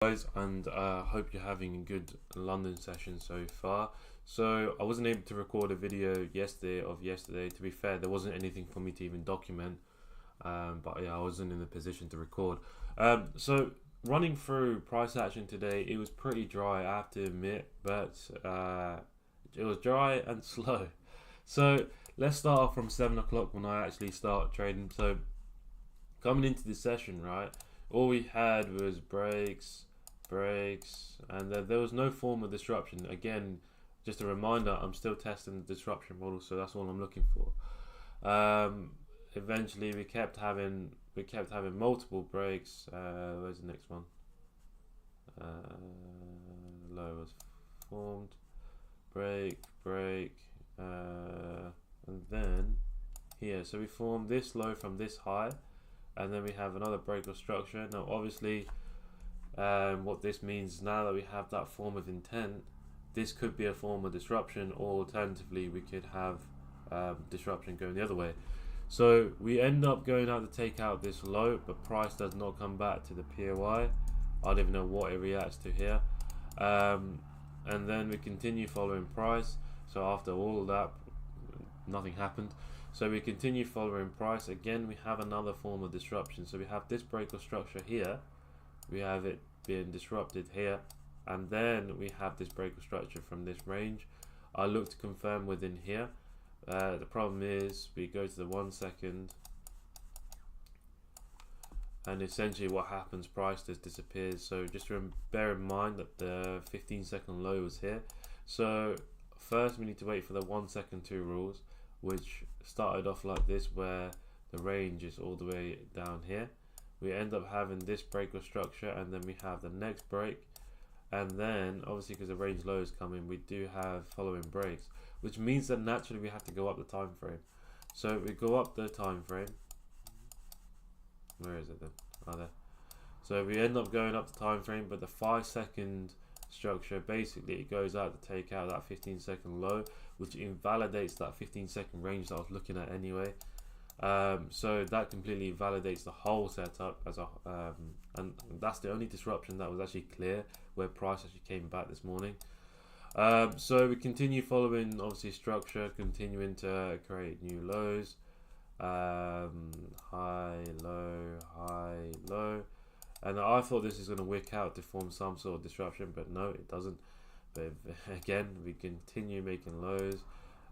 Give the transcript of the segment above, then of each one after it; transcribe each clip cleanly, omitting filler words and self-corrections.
Guys, and hope you're having a good London session so far. So I wasn't able to record a video yesterday. To be fair, there wasn't anything for me to even document, but yeah, I wasn't in a position to record. So running through price action today, it was pretty dry, I have to admit, but it was dry and slow. So let's start off from 7 o'clock when I actually start trading. So coming into this session, right, all we had was breaks, and there was no form of disruption. Again, just a reminder, I'm still testing the disruption model, so that's all I'm looking for. Eventually we kept having multiple breaks. Where's the next one? Low was formed, break, and then here, so we formed this low from this high, and then we have another break of structure. Now obviously what this means, now that we have that form of intent, this could be a form of disruption, or alternatively we could have disruption going the other way. So we end up going out to take out this low, but price does not come back to the POI. I don't even know what it reacts to here. And then we continue following price. So after all of that, nothing happened. So we continue following price. Again, we have another form of disruption. So we have this break of structure here, we have it being disrupted here, and then we have this break of structure from this range. I look to confirm within here. The problem is we go to the 1 second, and essentially what happens, price just disappears. So just bear in mind that the 15-second low was here. So first we need to wait for the 1 second 2 rules, which started off like this, where the range is all the way down here. We end up having this break of structure, and then we have the next break, and then obviously because the range low is coming, we do have following breaks, which means that naturally we have to go up the time frame. So we go up the time frame. Where is it then? Oh, there. So we end up going up the time frame, but the 5 second structure, basically it goes out to take out that 15-second low, which invalidates that 15-second range that I was looking at anyway. So that completely validates the whole setup as a and that's the only disruption that was actually clear, where price actually came back this morning. So we continue following obviously structure, continuing to create new lows, high, low, and I thought this is going to wick out to form some sort of disruption, but no, it doesn't. But again, we continue making lows.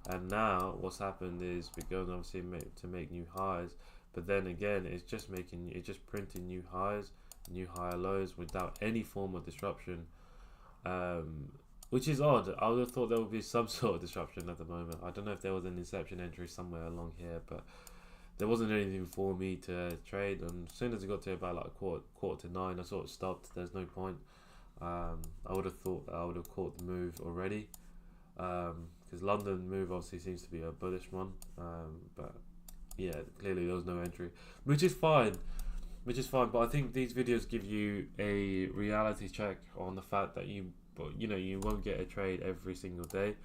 And now what's happened is we're going obviously to make new highs, but then again it's just printing new highs, new higher lows without any form of disruption, which is odd. I would have thought there would be some sort of disruption at the moment. I don't know if there was an inception entry somewhere along here, but there wasn't anything for me to trade. And as soon as it got to about like quarter to 9, I sort of stopped. There's no point. I would have thought that I would have caught the move already. Because London move obviously seems to be a bullish one, but yeah, clearly there was no entry, which is fine. But I think these videos give you a reality check on the fact that you won't get a trade every single day,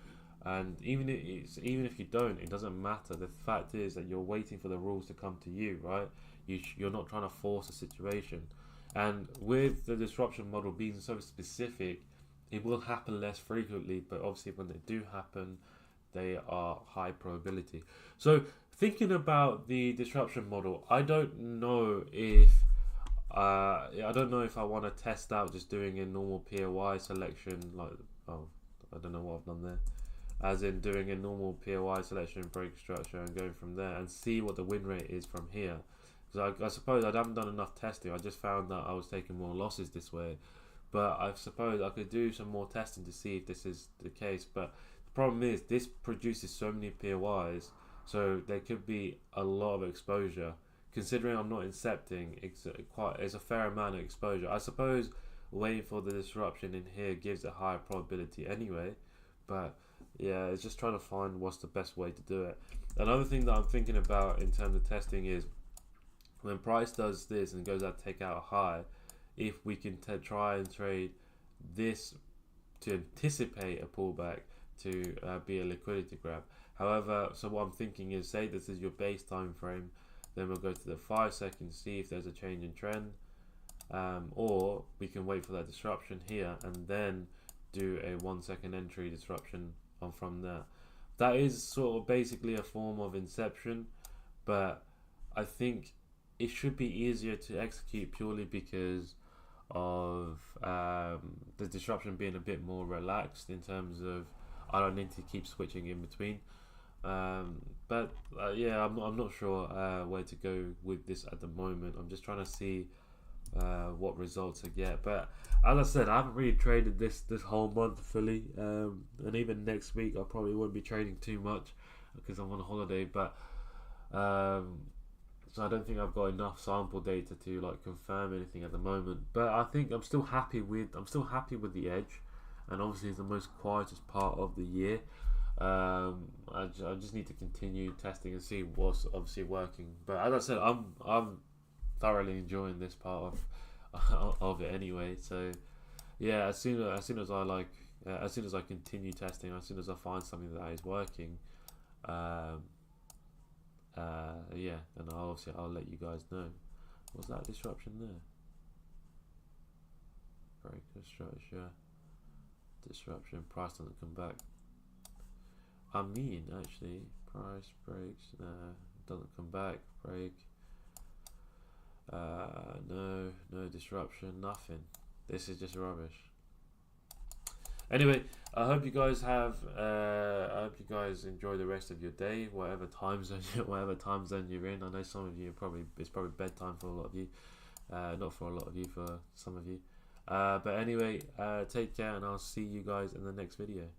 and even if you don't, it doesn't matter. The fact is that you're waiting for the rules to come to you, right? You're not trying to force a situation, and with the disruption model being so specific, it will happen less frequently, but obviously when they do happen, they are high probability. So thinking about the disruption model, I don't know if I want to test out just doing a normal POI selection, like, oh, I don't know what I've done there, as in doing a normal POI selection, break structure, and going from there and see what the win rate is from here. Because I suppose I haven't done enough testing. I just found that I was taking more losses this way. But I suppose I could do some more testing to see if this is the case. But the problem is this produces so many POIs, so there could be a lot of exposure. Considering I'm not incepting, it's a fair amount of exposure. I suppose waiting for the disruption in here gives a higher probability anyway. But yeah, it's just trying to find what's the best way to do it. Another thing that I'm thinking about in terms of testing is when price does this and goes out to take out a high, if we can try and trade this to anticipate a pullback to be a liquidity grab. However, so what I'm thinking is, say this is your base time frame, then we'll go to the 5 seconds, see if there's a change in trend, or we can wait for that disruption here and then do a 1 second entry disruption on from there. That is sort of basically a form of inception, but I think it should be easier to execute purely because of the disruption being a bit more relaxed in terms of I don't need to keep switching in between. But yeah, I'm not sure where to go with this at the moment. I'm just trying to see what results I get. But as I said, I haven't really traded this whole month fully, and even next week I probably won't be trading too much because I'm on a holiday. But so I don't think I've got enough sample data to like confirm anything at the moment. But I think I'm still happy with the edge, and obviously it's the most quietest part of the year. I just need to continue testing and see what's obviously working. But as I said, I'm thoroughly enjoying this part of it anyway. So yeah, as soon as I continue testing, as soon as I find something that is working, yeah, and I'll let you guys know. Was that disruption there? Breaker structure, disruption, price doesn't come back. I mean, actually, price breaks, doesn't come back, break, no disruption, nothing. This is just rubbish. Anyway, I hope you guys enjoy the rest of your day, whatever time zone you're in. I know some of you it's probably bedtime for a lot of you, not for a lot of you, for some of you. But anyway, take care, and I'll see you guys in the next video.